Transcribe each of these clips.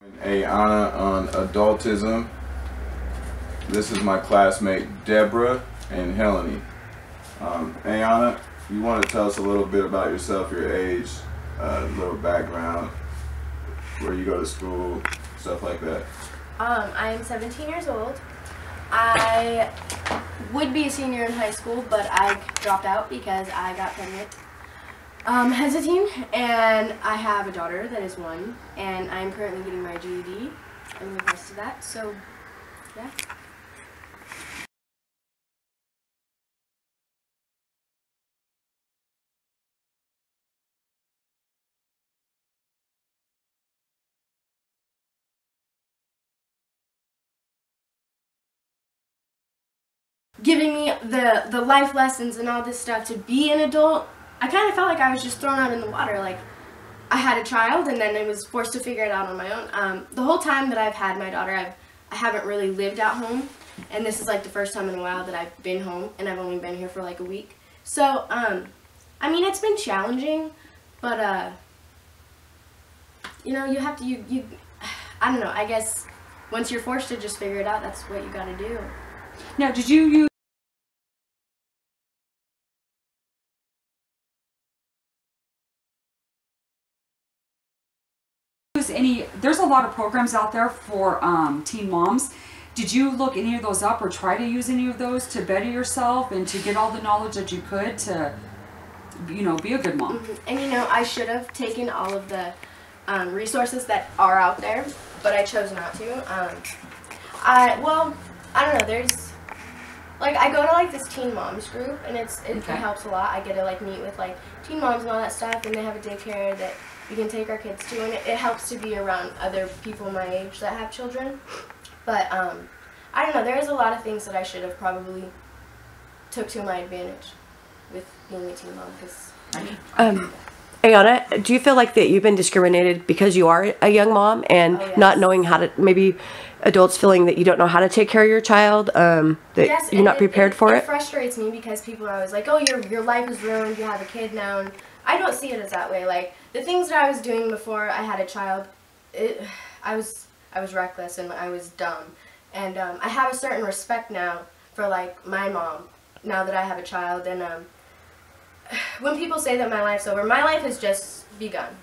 Ageism on Adultism. This is my classmate Deborah and Helene. Ayana, you want to tell us a little bit about yourself, your age, a little background, where you go to school, stuff like that. I'm 17 years old. I would be a senior in high school, but I dropped out because I got pregnant as a teen, and I have a daughter that is 1, and I'm currently getting my GED and the rest of that, so yeah. Giving me the life lessons and all this stuff to be an adult, I kind of felt like I was just thrown out in the water. Like, I had a child and then I was forced to figure it out on my own. The whole time that I've had my daughter, I haven't really lived at home, and this is like the first time in a while that I've been home, and I've only been here for like a week. So, I mean, it's been challenging, but, you know, you have to, I don't know, I guess once you're forced to just figure it out, that's what you gotta do. Now, did you use any, there's a lot of programs out there for teen moms. Did you look any of those up or try to use any of those to better yourself and to get all the knowledge that you could to, you know, be a good mom? And you know, I should have taken all of the resources that are out there, but I chose not to. Well, I don't know, there's, like, I go to like this teen moms group, and it helps a lot. I get to like meet with like teen moms and all that stuff, and they have a daycare that we can take our kids to, and it helps to be around other people my age that have children. But I don't know, there's a lot of things that I should have probably took to my advantage with being a teen mom, because Ayana, do you feel like that you've been discriminated because you are a young mom and not knowing how to, maybe adults feeling that you don't know how to take care of your child, that you're not prepared for it? It frustrates me because people are always like, oh, your life is ruined, you have a kid now, and I don't see it as that way. Like, the things that I was doing before I had a child, I was reckless and I was dumb. And I have a certain respect now for like my mom, now that I have a child, and when people say that my life's over, my life has just begun.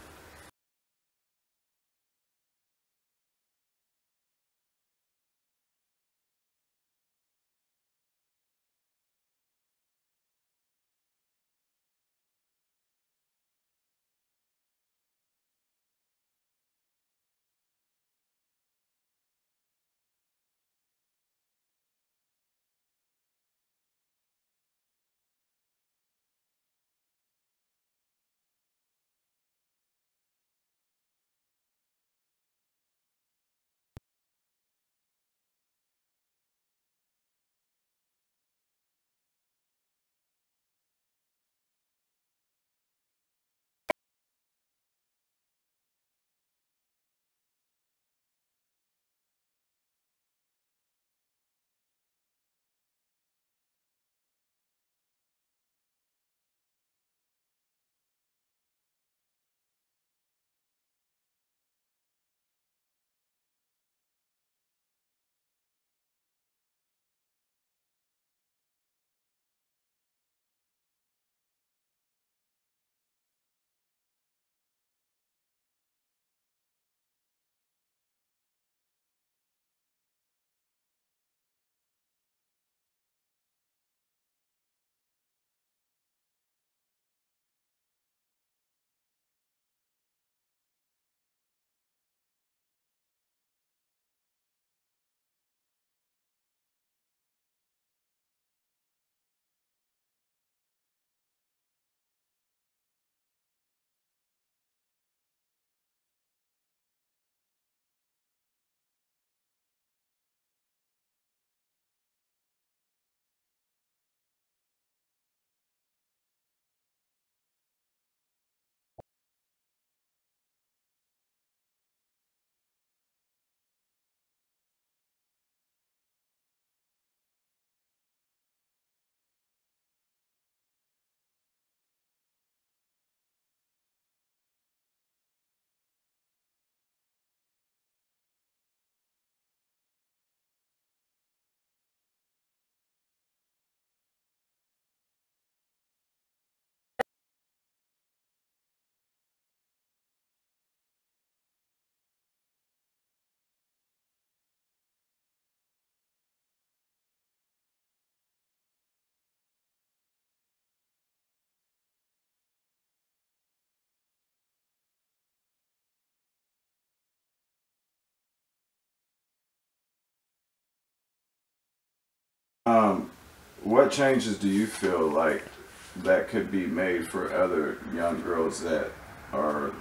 What changes do you feel like that could be made for other young girls that are,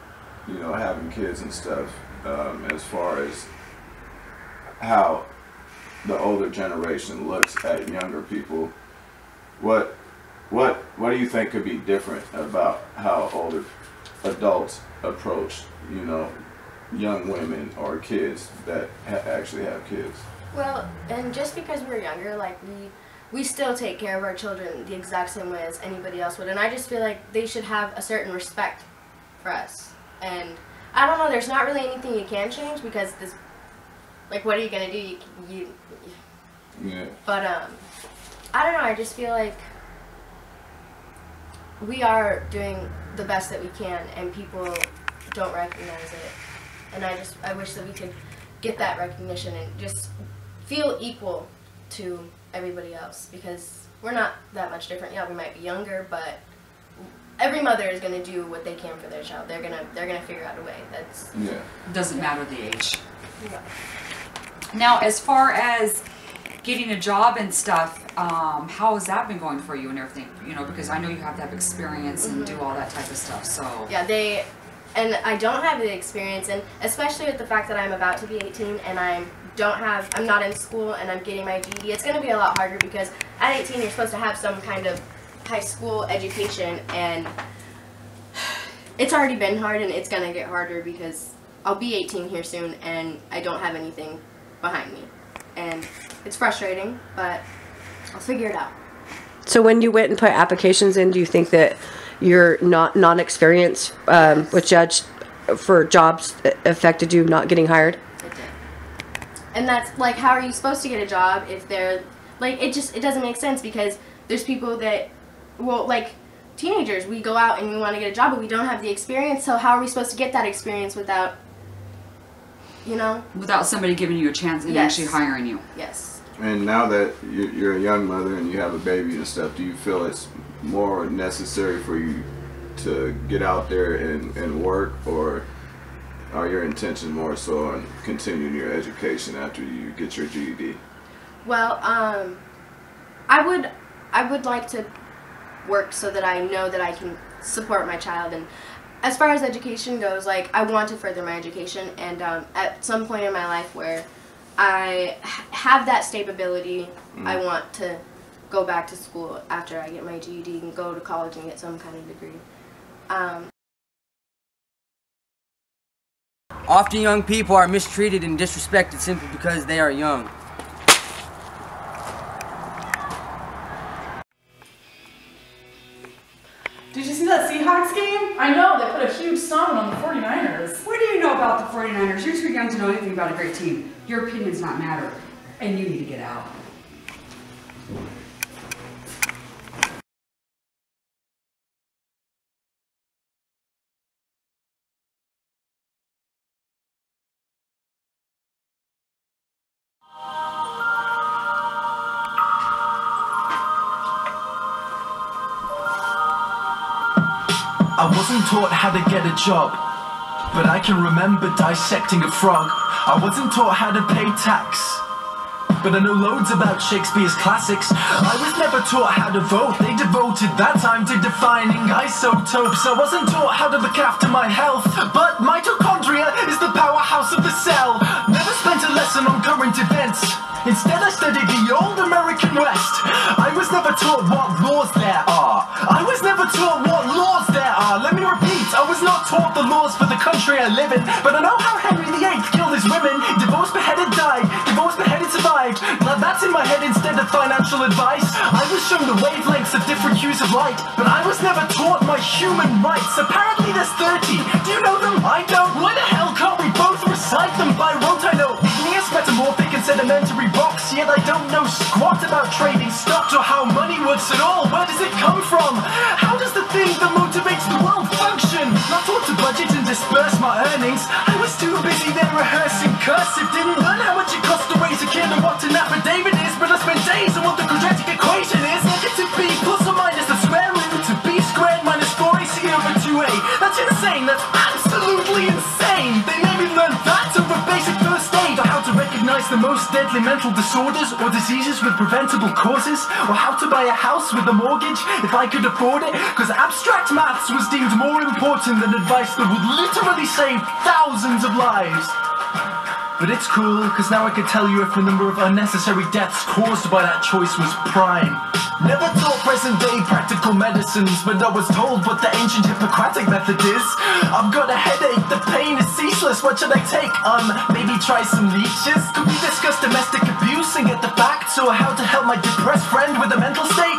having kids and stuff, as far as how the older generation looks at younger people? What do you think could be different about how older adults approach, young women or kids that actually have kids? Well, and just because we're younger, like we still take care of our children the exact same way as anybody else would, and I just feel like they should have a certain respect for us. And I don't know, there's not really anything you can change because this, like, what are you gonna do? Yeah. But I don't know. I just feel like we are doing the best that we can, and people don't recognize it. And I wish that we could get that recognition and just feel equal to everybody else, because we're not that much different. Yeah, we might be younger, but every mother is going to do what they can for their child. They're gonna figure out a way. That's Doesn't matter the age. Yeah. Now, as far as getting a job and stuff, how has that been going for you and everything? Because I know you have to have experience and do all that type of stuff. So yeah, and I don't have the experience, and especially with the fact that I'm about to be 18 and I'm not in school and I'm getting my GED, it's going to be a lot harder, because at 18 you're supposed to have some kind of high school education, and it's already been hard, and it's going to get harder because I'll be 18 here soon and I don't have anything behind me, and it's frustrating, but I'll figure it out. So when you went and put applications in, do you think that your non-experience with Judge for jobs affected you not getting hired? It did. And that's like, how are you supposed to get a job if they're like, it doesn't make sense, because there's people that, well, like teenagers, we go out and we want to get a job, but we don't have the experience, so how are we supposed to get that experience without without somebody giving you a chance and actually hiring you? Yes. And now that you're a young mother and you have a baby and stuff, do you feel it's more necessary for you to get out there and work, or are your intentions more so on continuing your education after you get your GED? Well, I would like to work so that I know that I can support my child, and as far as education goes, like, I want to further my education, and at some point in my life where I have that stability, I want to go back to school after I get my GED and go to college and get some kind of degree. Often young people are mistreated and disrespected simply because they are young. Did you see that Seahawks game? I know, they put a huge stomping on the 49ers. What do you know about the 49ers? You're too young to know anything about a great team. Your opinions not matter, and you need to get out. I wasn't taught how to get a job, but I can remember dissecting a frog. I wasn't taught how to pay tax, but I know loads about Shakespeare's classics. I was never taught how to vote. They devoted that time to defining isotopes. I wasn't taught how to look after my health, but mitochondria is the powerhouse of the cell. Never spent a lesson on current events. Instead I studied the old American West. I was never taught what laws there are. I was never taught what laws there are. Let me repeat, I was not taught the laws for the country I live in, but I know how Henry VIII killed his women. Divorced, beheaded, died. Divorced, beheaded, survived. Glad that's in my head instead of financial advice. I was shown the wavelengths of different hues of light, but I was never taught my human rights. Apparently there's 30. Do you know them? I don't. Why the hell can't we both recite them by rote? I know igneous, metamorphic, and sedimentary rocks, yet I don't know squat about trading stocks or how money works at all. Where does it come from? How does the thing that motivates the world function? Not taught to budget and disperse my earnings. I was too busy then rehearsing cursive. Didn't learn how much it costs to raise a kid and what an affidavit is, but I spent days on what the quadratic equation is. Negative b plus or minus the square root of b squared minus 4ac over 2a. That's insane. That's absolutely insane. They made me learn that over basic first aid, or how to recognize diagnose the most deadly mental disorders or diseases with preventable causes, or how to buy a house with a mortgage if I could afford it, cause abstract maths was deemed more important than advice that would literally save thousands of lives. But it's cool, cause now I can tell you if the number of unnecessary deaths caused by that choice was prime. Never taught present day practical medicines, but I was told what the ancient Hippocratic method is. I've got a headache, the pain is ceaseless, what should I take? Maybe try some leeches? Could we discuss domestic abuse and get the facts, or how to help my depressed friend with a mental state?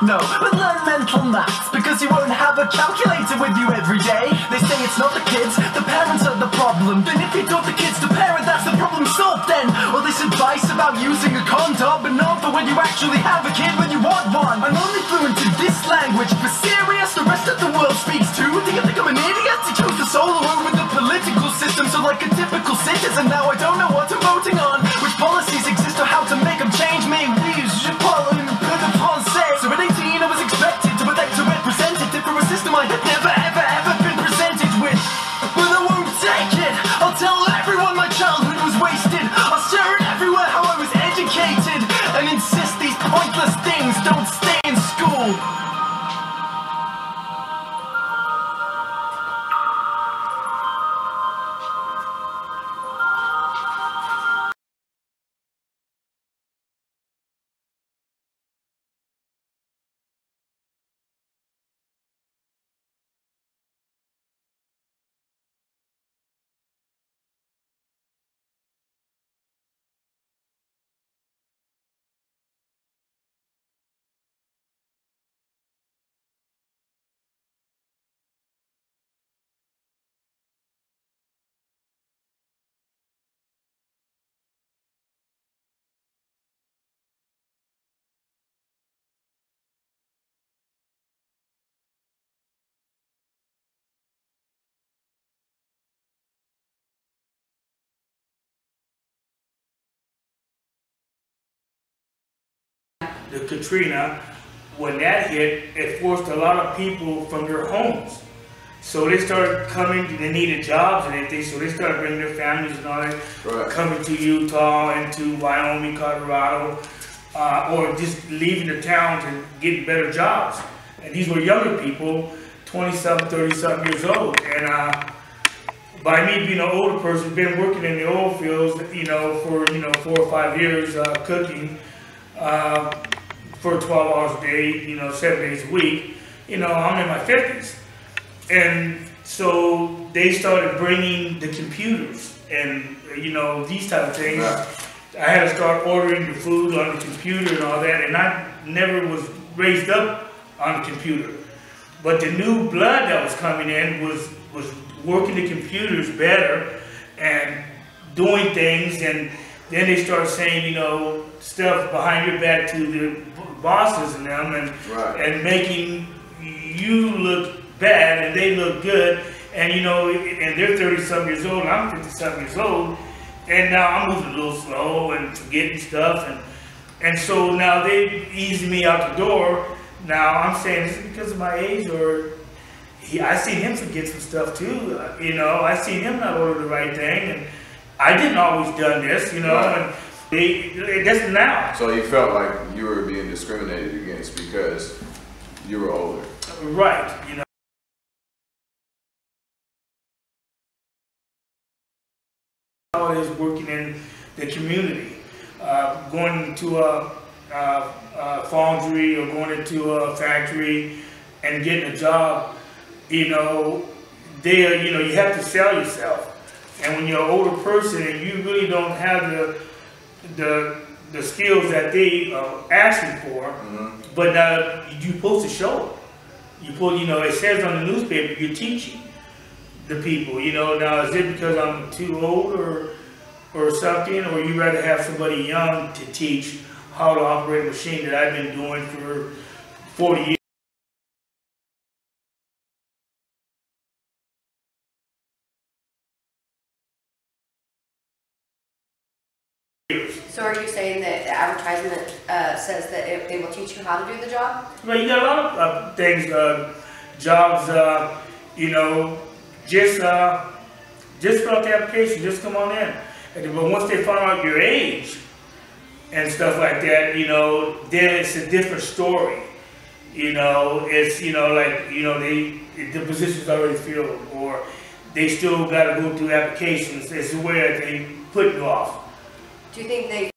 No, but learn mental maths, because you won't have a calculator with you every day. They say it's not the kids, the parents are the problem. Then if you taught the kids to parent, that's the problem solved then. All this advice about using a condom, but not for when you actually have a kid when you want one. I'm only fluent in this language, but serious, the rest of the world speaks too. Do you think I'm an idiot? You chose the solo over the political system, so like a typical citizen, now I don't know what I'm voting on. Which policies exist or how to make them change me. Oui, je parle un peu de français. So at 18 I was expected to elect a representative for a system I had never ever been presented with. But I won't take it. I'll tell everyone my childhood was wasted. I'll share it everywhere how I was educated, and insist these pointless things don't stay in school. The Katrina, when that hit, it forced a lot of people from their homes. So they started coming, they needed jobs and everything, so they started bringing their families and all that, coming to Utah and to Wyoming, Colorado, or just leaving the towns and getting better jobs. And these were younger people, 20-something, 30-something years old. And by me being an older person, been working in the oil fields, for 4 or 5 years, cooking, for 12 hours a day, 7 days a week, I'm in my 50s. And so they started bringing the computers and, these type of things. I had to start ordering the food on the computer and all that, and I never was raised up on the computer. But the new blood that was coming in was working the computers better and doing things, and then they started saying, stuff behind your back to the bosses and them, and making you look bad and they look good, and and they're 30-something years old, and I'm 50-something years old, and now I'm moving a little slow and forgetting stuff, and so now they eased me out the door. Now I'm saying, is it because of my age, or I seen him forget some stuff too, I seen him not order the right thing, and I didn't always done this, and that's now. So you felt like you were being discriminated against because you were older. Right, How it is working in the community, going into a foundry or going into a factory and getting a job, there, you have to sell yourself. And when you're an older person and you really don't have the skills that they are asking for, but now you're supposed to show it. It says on the newspaper you're teaching the people. Now is it because I'm too old or something, or you rather have somebody young to teach how to operate a machine that I've been doing for 40 years? So are you saying that the advertisement says that it will teach you how to do the job? Well, you got a lot of things, jobs, just fill out the application, just come on in. But once they find out your age and stuff like that, you know, then it's a different story. You know, it's, you know, like, you know, the position's already filled, or they still got to go through applications. It's where they put you off. Do you think they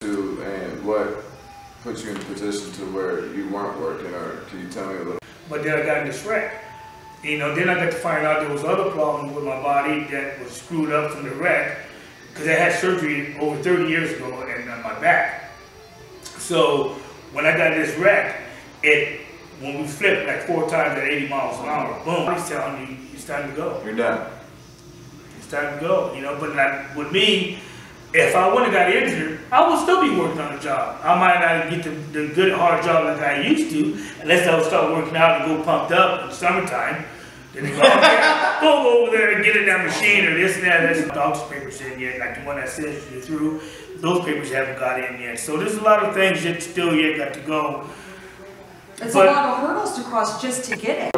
and what put you in a position to where you weren't working, or can you tell me a little? But then I got in this wreck. You know, then I got to find out there was other problems with my body that was screwed up from the wreck, because I had surgery over 30 years ago on my back. So when I got in this wreck, when we flipped like 4 times at 80 miles an hour, boom, he's telling you it's time to go. You're done. It's time to go, you know. But like with me, if I wouldn't have got injured, I would still be working on the job. I might not get the good hard job like I used to, unless I would start working out and go pumped up in the summertime. Then they go, okay, go over there and get in that machine or this and that. There's doctor's papers in yet, like the one that says you're through. Those papers haven't got in yet. So there's a lot of things that still yet got to go. It's a lot of hurdles to cross just to get it.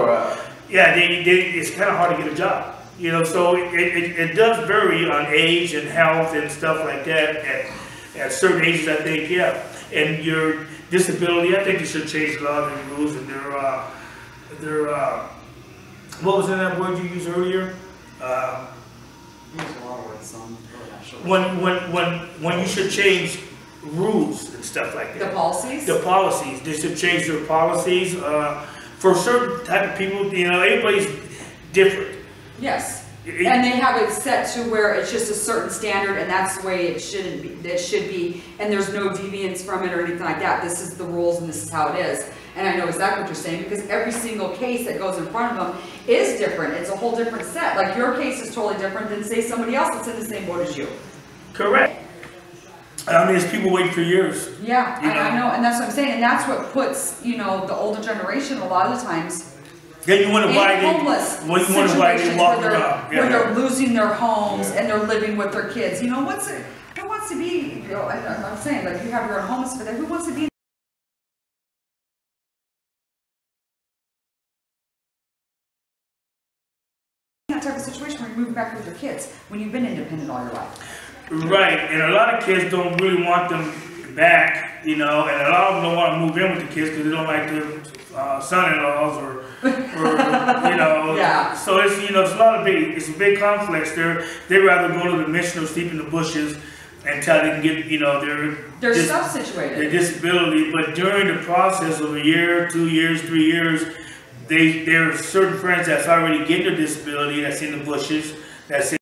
Yeah, it's kind of hard to get a job. You know, so it does vary on age and health and stuff like that. At certain ages, I think, yeah. And your disability, I think you should change a lot of the rules. And what was in that word you used earlier? When you should change rules and stuff like that. The policies? The policies. They should change their policies for certain type of people. You know, everybody's different. Yes, and they have it set to where it's just a certain standard, and that's the way it shouldn't be. It should be, and there's no deviance from it or anything like that. This is the rules, and this is how it is. And I know exactly what you're saying, because every single case that goes in front of them is different. It's a whole different set. Like your case is totally different than say somebody else that's in the same boat as you. Correct. I mean, there's people waiting for years. Yeah, I know, and that's what I'm saying, and that's what puts, you know, the older generation a lot of the times. Then you wonder why they homeless walk around. Where they're losing their homes and they're living with their kids. You know, who wants to be, you know, I'm saying, like, you have your own homeless, but who wants to be in that type of situation where you're moving back with your kids when you've been independent all your life? Right, and a lot of kids don't really want them back, you know, and a lot of them don't want to move in with the kids because they don't like their son-in-laws or you know. Yeah. So it's, you know, it's a big conflict. They'd rather go to the mission or sleep in the bushes until they can get, you know, their stuff situated, their disability. But during the process of a year, 2 years, 3 years, there are certain friends that's already getting their disability that's in the bushes, that's in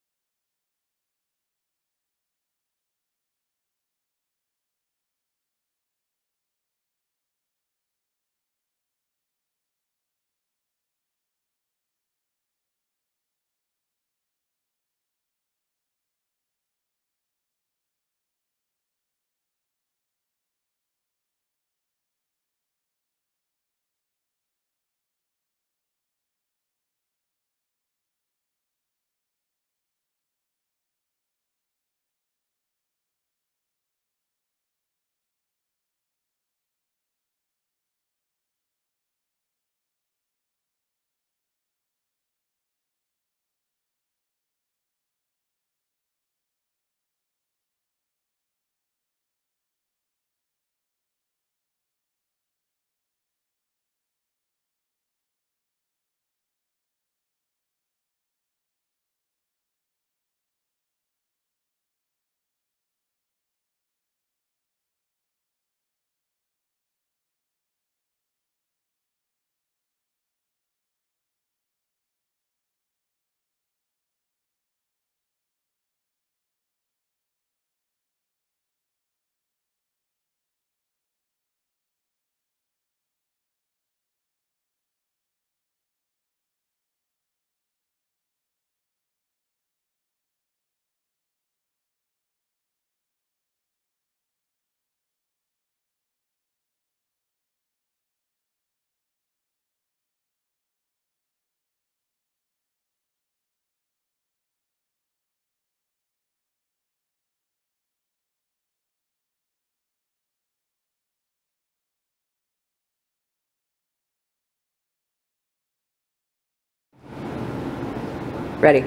Ready.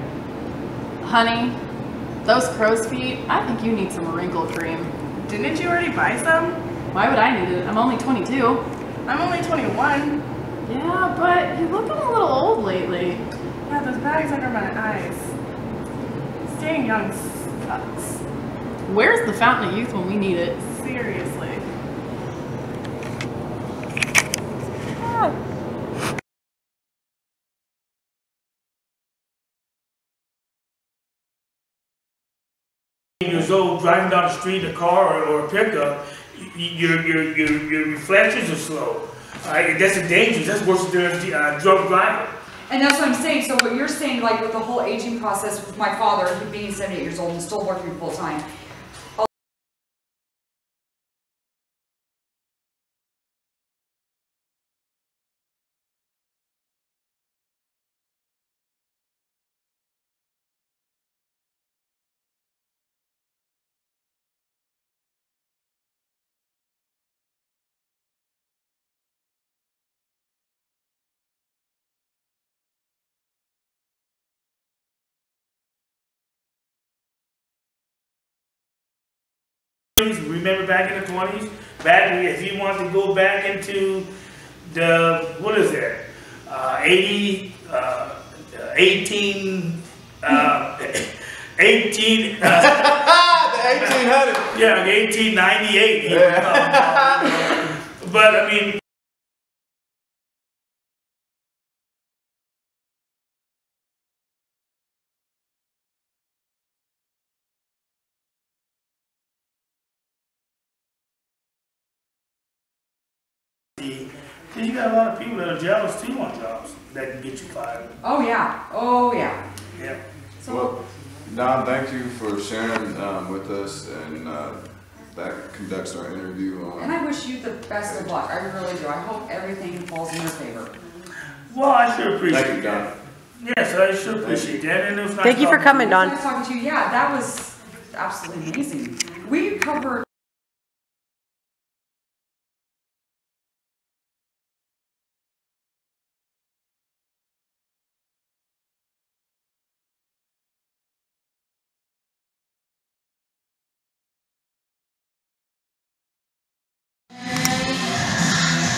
Honey, those crow's feet, I think you need some wrinkle cream. Didn't you already buy some? Why would I need it? I'm only 22. I'm only 21. Yeah, but you're looking a little old lately. Yeah, those bags under my eyes. Staying young sucks. Where's the fountain of youth when we need it? Seriously. Years old, driving down the street in a car or a pickup, your reflections are slow. That's a danger. That's worse than drunk driving. And that's what I'm saying. So what you're saying, like with the whole aging process with my father, he being 78 years old and still working full time. Remember back in the 20s? Back if you want to go back into the, what is that? 18, 18, the 1800s. Yeah, 1898. Yeah. But I mean, you got a lot of people that are jealous too on jobs that can get you fired. Oh yeah. Oh yeah. Yeah. So, well, Don, thank you for sharing with us, and that conducts our interview. And I wish you the best of luck. I really do. I hope everything falls in your favor. Well, I sure appreciate Thank you, Don. Yes, I sure appreciate that. And it was nice Thank you for coming, Don. Nice talking to you. Yeah, that was absolutely amazing. We covered.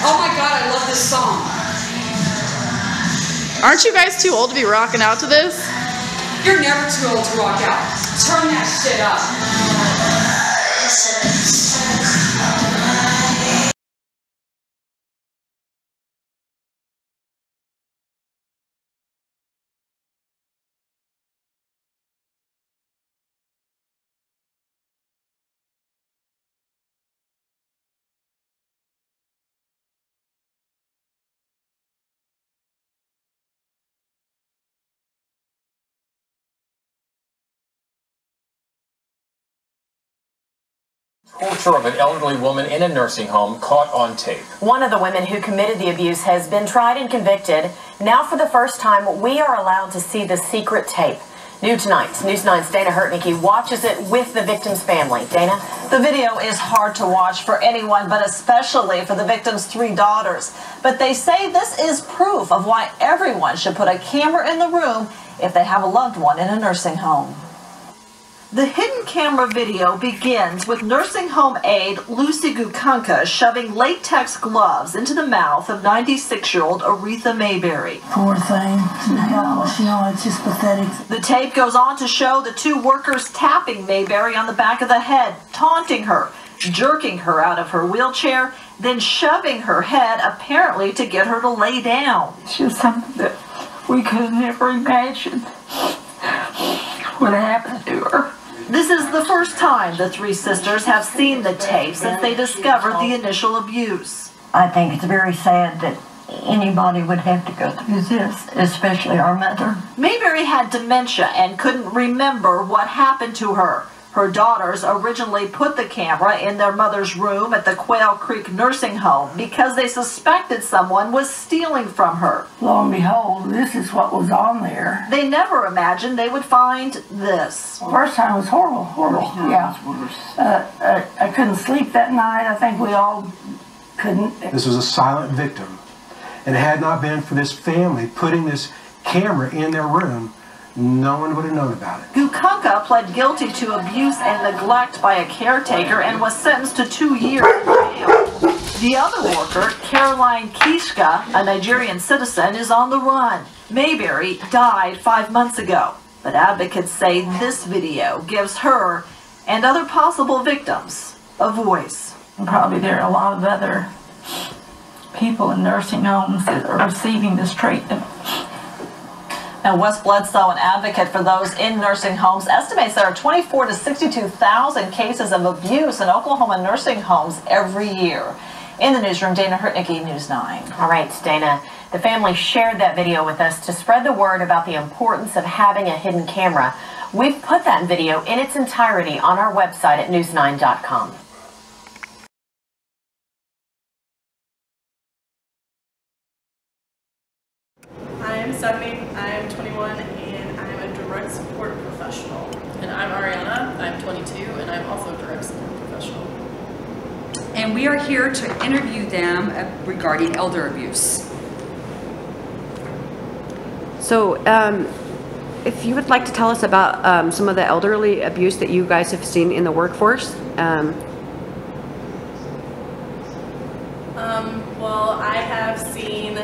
Oh my God, I love this song. Aren't you guys too old to be rocking out to this? You're never too old to rock out. Turn that shit up. Torture of an elderly woman in a nursing home caught on tape. One of the women who committed the abuse has been tried and convicted. Now for the first time, we are allowed to see the secret tape. New tonight, News 9's Dana Hurtnicki watches it with the victim's family. Dana? The video is hard to watch for anyone, but especially for the victim's 3 daughters. But they say this is proof of why everyone should put a camera in the room if they have a loved one in a nursing home. The hidden camera video begins with nursing home aide Lucy Gukanka shoving latex gloves into the mouth of 96-year-old Aretha Mayberry. Poor thing. It's just pathetic. The tape goes on to show the 2 workers tapping Mayberry on the back of the head, taunting her, jerking her out of her wheelchair, then shoving her head apparently to get her to lay down. She was something that we could have never imagined would happen to her. This is the first time the 3 sisters have seen the tape since they discovered the initial abuse. I think it's very sad that anybody would have to go through this, especially our mother. Mayberry had dementia and couldn't remember what happened to her. Her daughters originally put the camera in their mother's room at the Quail Creek nursing home because they suspected someone was stealing from her. Lo and behold, this is what was on there. They never imagined they would find this. First time was horrible, yeah. I couldn't sleep that night. I think we all couldn't. This was a silent victim. And it had not been for this family putting this camera in their room, no one would have known about it. Gukunka pled guilty to abuse and neglect by a caretaker and was sentenced to 2 years in jail. The other worker, Caroline Kishka, a Nigerian citizen, is on the run. Mayberry died 5 months ago, but advocates say this video gives her and other possible victims a voice. And probably there are a lot of other people in nursing homes that are receiving this treatment. Now, Wes Bledsoe, an advocate for those in nursing homes, estimates there are 24,000 to 62,000 cases of abuse in Oklahoma nursing homes every year. In the newsroom, Dana Hurtnicki, News 9. All right, Dana. The family shared that video with us to spread the word about the importance of having a hidden camera. We've put that video in its entirety on our website at news9.com. I am Stephanie, I am 21, and I'm a direct support professional. And I'm Ariana, I'm 22, and I'm also a direct support professional. And we are here to interview them regarding elder abuse. So, if you would like to tell us about some of the elderly abuse that you guys have seen in the workforce. Well, I have seen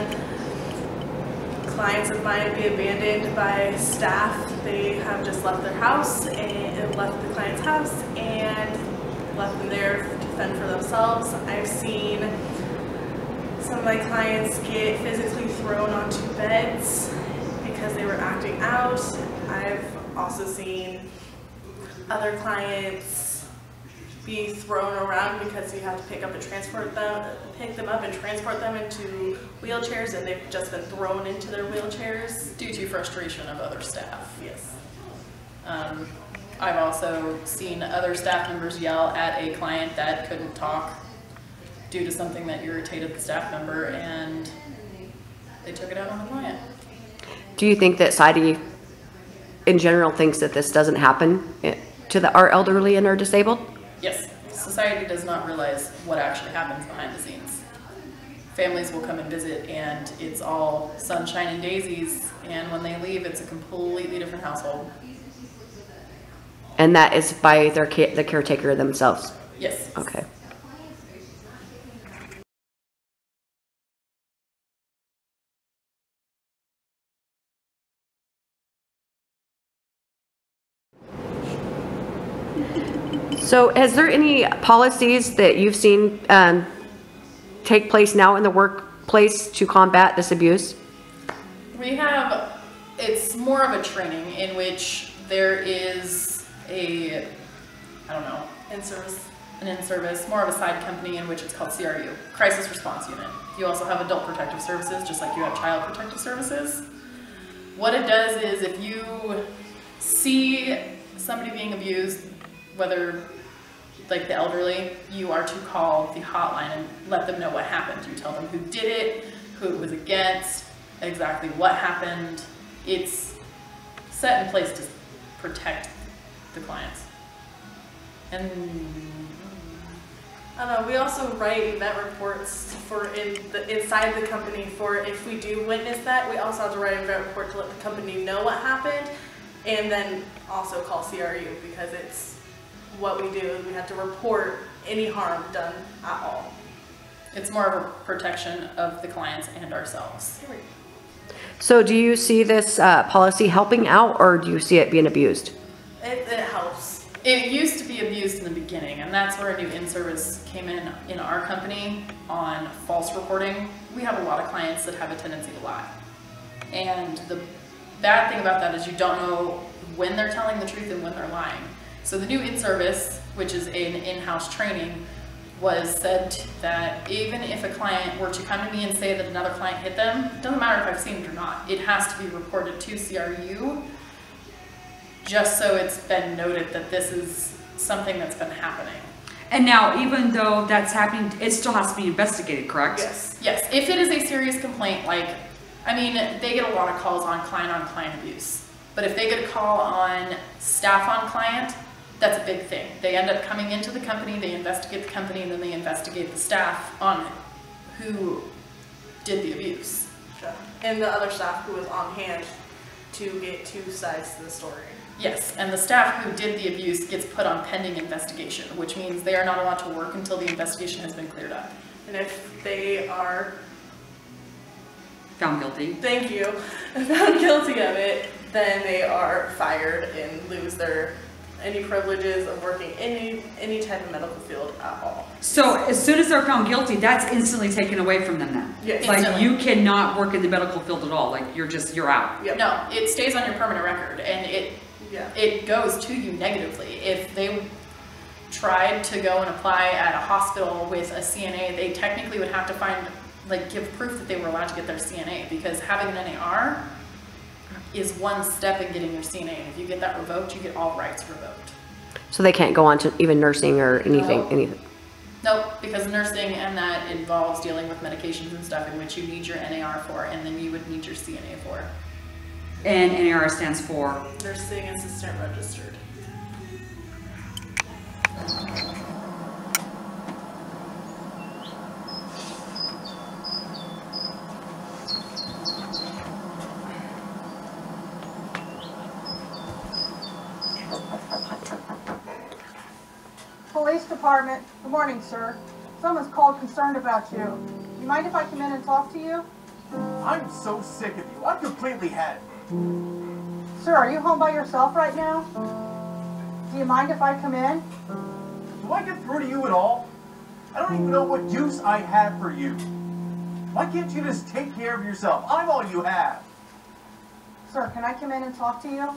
clients of mine be abandoned by staff. They have just left their house and left the client's house and left them there to fend for themselves. I've seen some of my clients get physically thrown onto beds because they were acting out. I've also seen other clients be thrown around because you have to pick them up and transport them into wheelchairs, and they've just been thrown into their wheelchairs due to frustration of other staff. Yes. I've also seen other staff members yell at a client that couldn't talk due to something that irritated the staff member, and they took it out on the client. Do you think that society in general thinks that this doesn't happen to our elderly and our disabled? Yes, society does not realize what actually happens behind the scenes. Families will come and visit and it's all sunshine and daisies, and when they leave it's a completely different household. And that is by the caretaker themselves? Yes. Okay. So, is there any policies that you've seen take place now in the workplace to combat this abuse? We have, it's more of a training in which there is an in-service, more of a side company in which it's called CRU, Crisis Response Unit. You also have Adult Protective Services, just like you have Child Protective Services. What it does is if you see somebody being abused, whether like the elderly, you are to call the hotline and let them know what happened. You tell them who did it, who it was against, exactly what happened. It's set in place to protect the clients. And I don't know, we also write event reports for inside the company for if we do witness that. We also have to write an event report to let the company know what happened, and then also call CRU because it's what we do is we have to report any harm done at all. It's more of a protection of the clients and ourselves. So do you see this policy helping out, or do you see it being abused? It helps. It used to be abused in the beginning, and that's where a new in-service came in our company on false reporting. We have a lot of clients that have a tendency to lie. And the bad thing about that is you don't know when they're telling the truth and when they're lying. So the new in-service, which is an in-house training, was said that even if a client were to come to me and say that another client hit them, it doesn't matter if I've seen it or not, it has to be reported to CRU, just so it's been noted that this is something that's been happening. And now, even though that's happening, it still has to be investigated, correct? Yes. Yes, if it is a serious complaint, like, I mean, they get a lot of calls on client abuse, but if they get a call on staff on client, that's a big thing. They end up coming into the company, they investigate the company, and then they investigate the staff on who did the abuse. And the other staff who was on hand to get two sides to the story. Yes, and the staff who did the abuse gets put on pending investigation, which means they are not allowed to work until the investigation has been cleared up. And if they are found guilty, thank you, found guilty of it, then they are fired and lose their any privileges of working in any type of medical field at all. So as soon as they're found guilty, that's instantly taken away from them then? Yes. Like Instantly. you cannot work in the medical field at all, like you're out? Yep. No, it stays on your permanent record, and it goes to you negatively. If they tried to go and apply at a hospital with a CNA, they technically would have to give proof that they were allowed to get their CNA, because having an NAR is one step in getting your CNA, and if you get that revoked, you get all rights revoked. So they can't go on to even nursing or anything? Nope, because nursing and that involves dealing with medications and stuff in which you need your NAR for, and then you would need your CNA for. And NAR stands for? Nursing Assistant Registered. Police Department. Good morning, sir. Someone's called concerned about you. You mind if I come in and talk to you? I'm so sick of you. I'm completely had it. Sir, are you home by yourself right now? Do you mind if I come in? Do I get through to you at all? I don't even know what use I have for you. Why can't you just take care of yourself? I'm all you have. Sir, can I come in and talk to you?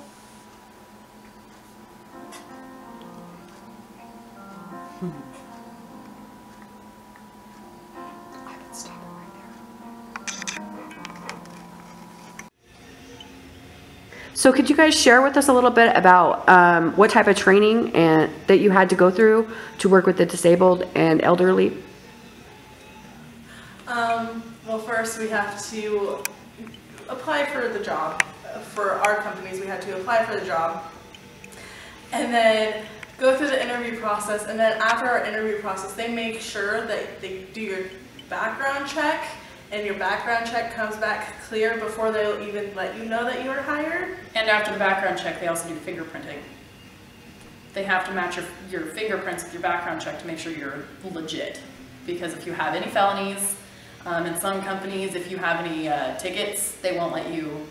So could you guys share with us a little bit about what type of training that you had to go through to work with the disabled and elderly? Well, first we have to apply for the job. For our companies, we had to apply for the job and then go through the interview process, and then after our interview process, they make sure that they do your background check, and your background check comes back clear before they'll even let you know that you were hired. And after the background check, they also do fingerprinting. They have to match your fingerprints with your background check to make sure you're legit. Because if you have any felonies, in some companies, if you have any tickets, they won't let you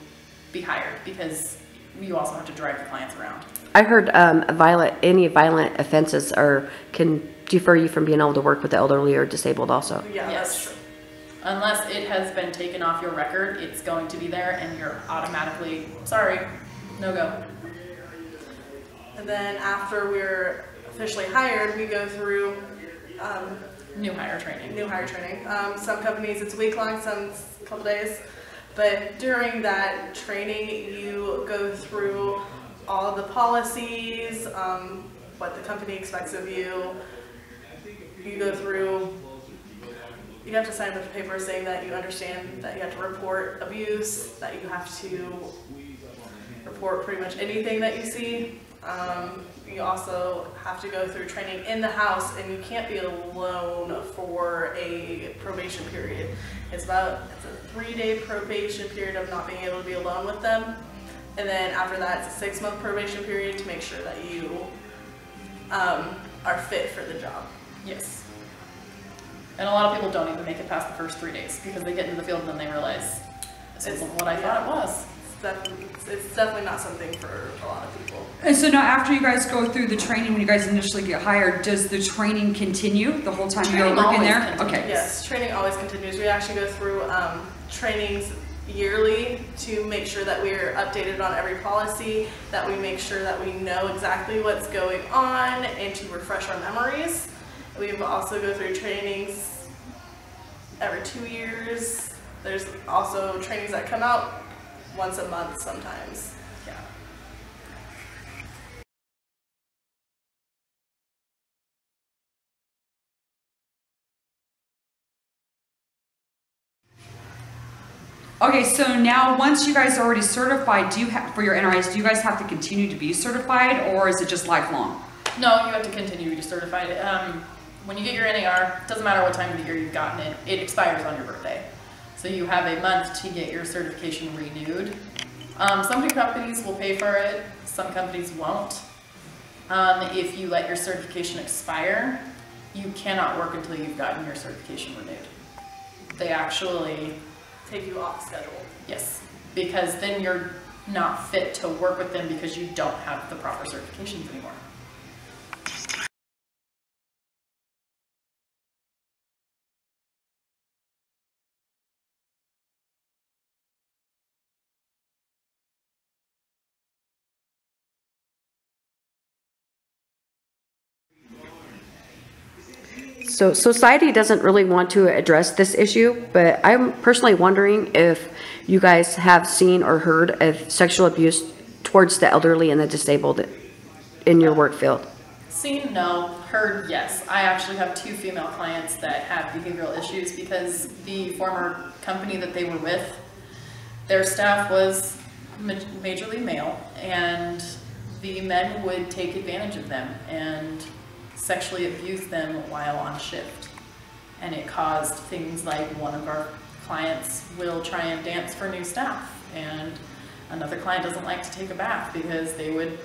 be hired, because you also have to drive the clients around. I heard any violent offenses can defer you from being able to work with the elderly or disabled also. Yeah, yes. That's true. Unless it has been taken off your record, it's going to be there and you're automatically, sorry, no go. And then after we're officially hired, we go through new hire training. Some companies it's a week long, some a couple days. But during that training, you go through all the policies, what the company expects of you. You go through, you have to sign a paper saying that you understand that you have to report abuse, that you have to report pretty much anything that you see. You also have to go through training in the house, and you can't be alone for a probation period. It's a 3-day probation period of not being able to be alone with them. And then after that, it's a 6-month probation period to make sure that you are fit for the job. Yes. And a lot of people don't even make it past the first 3 days because they get into the field and then they realize this isn't what I thought it was. It's definitely not something for a lot of people. And so now after you guys go through the training, when you guys initially get hired, does the training continue the whole time you're working there? Continues. Okay. Yes, training always continues. We actually go through trainings yearly to make sure that we're updated on every policy, that we make sure that we know exactly what's going on, and to refresh our memories. We also go through trainings every 2 years. There's also trainings that come out once a month sometimes. Yeah. Okay, so now once you guys are already certified, for your NRIs, do you guys have to continue to be certified, or is it just lifelong? No, you have to continue to be certified. When you get your NAR, doesn't matter what time of the year you've gotten it, it expires on your birthday. So you have a month to get your certification renewed. Some companies will pay for it, some companies won't. If you let your certification expire, you cannot work until you've gotten your certification renewed. They actually take you off schedule. Yes, because then you're not fit to work with them because you don't have the proper certifications anymore. So society doesn't really want to address this issue, but I'm personally wondering if you guys have seen or heard of sexual abuse towards the elderly and the disabled in your work field. Seen, no. Heard, yes. I actually have 2 female clients that have behavioral issues because the former company that they were with, their staff was majorly male, and the men would take advantage of them and sexually abuse them while on shift. And it caused things like one of our clients will try and dance for new staff, and another client doesn't like to take a bath because they would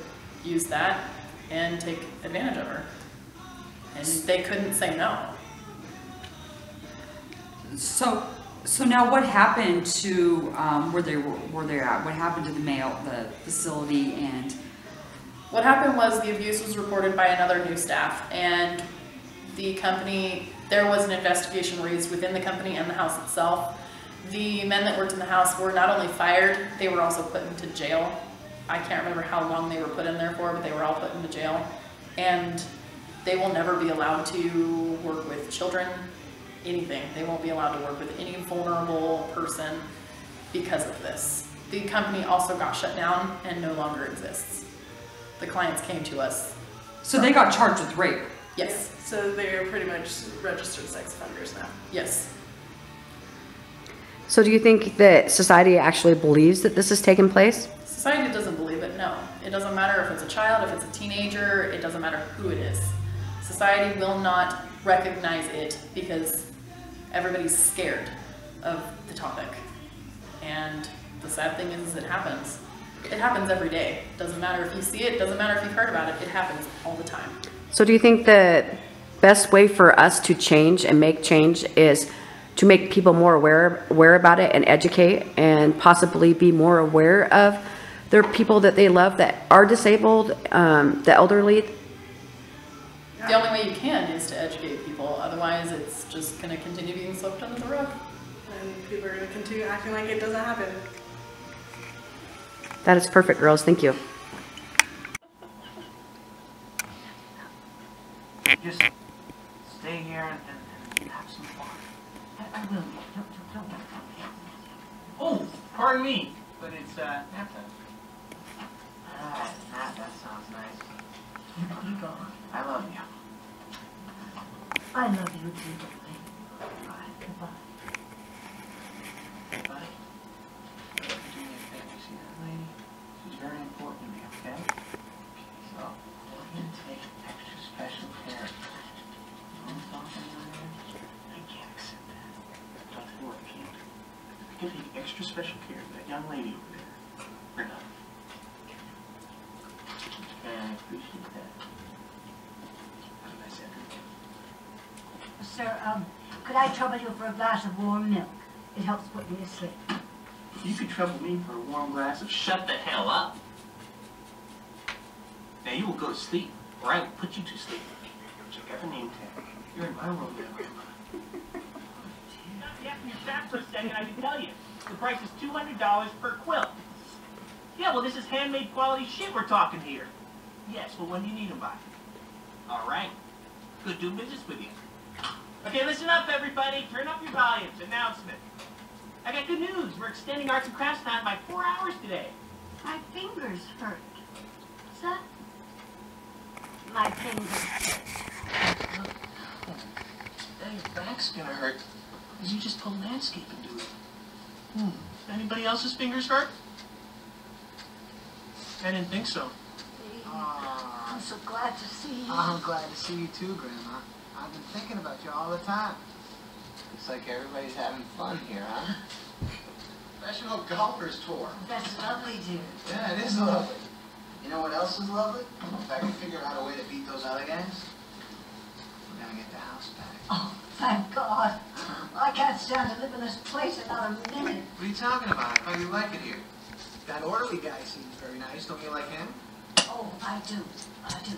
use that and take advantage of her. And they couldn't say no. So now what happened to where they at? What happened to the facility? And what happened was the abuse was reported by another new staff, and the company, there was an investigation raised within the company and the house itself. The men that worked in the house were not only fired, they were also put into jail. I can't remember how long they were put in there for, but they were all put into jail. And they will never be allowed to work with children, anything. They won't be allowed to work with any vulnerable person because of this. The company also got shut down and no longer exists. The clients came to us. So they got charged with rape? Yes. So they're pretty much registered sex offenders now? Yes. So do you think that society actually believes that this has taken place? Society doesn't believe it, no. It doesn't matter if it's a child, if it's a teenager, it doesn't matter who it is. Society will not recognize it because everybody's scared of the topic. And the sad thing is it happens. It happens every day. Doesn't matter if you see it, doesn't matter if you've heard about it, it happens all the time. So do you think the best way for us to change and make change is to make people more aware about it and educate, and possibly be more aware of their people that they love that are disabled, the elderly? The only way you can is to educate people. Otherwise, it's just going to continue being swept under the rug. And people are going to continue acting like it doesn't happen. That is perfect, girls. Thank you. Just stay here and have some fun. I will. Don't. Oh, pardon me, but it's nap time. Alright, that sounds nice. You go. I love you. I love you too, darling. Bye. Goodbye. Goodbye. Do me a favor, see that lady? She's very important to me, okay? So, we're going to take extra special care. You know what I'm talking about here? I can't accept that. Don't do it, I can't. I can take extra special care of that young lady over there. We're not. Okay, I appreciate that. How did I say that? Sir, could I trouble you for a glass of warm milk? It helps put me to sleep. You could trouble me for a warm glass of shut the hell up. Now you will go to sleep, or I will put you to sleep. Check out the name tag. You're in my room now. You have to be back for a second, I can tell you. The price is $200 per quilt. Yeah, well, this is handmade quality shit we're talking here. Yes, well, when do you need them by? All right. Good doing business with you. Okay, listen up, everybody. Turn up your volumes. Announcement. I got good news. We're extending arts and crafts time by 4 hours today. My fingers hurt. What's that? My fingers hurt. Now your back's gonna hurt, because you just told landscaping to do it. Anybody else's fingers hurt? I didn't think so. I'm so glad to see you. I'm glad to see you too, Grandma. I've been thinking about you all the time. Looks like everybody's having fun here, huh? professional golfers tour. That's lovely, dude. Yeah, it is lovely. You know what else is lovely? If I can figure out a way to beat those other guys, we're gonna get the house back. Oh, thank God. I can't stand to live in this place another minute. What are you talking about? I thought you like it here. That orderly guy seems very nice. Don't you like him? Oh, I do. I do.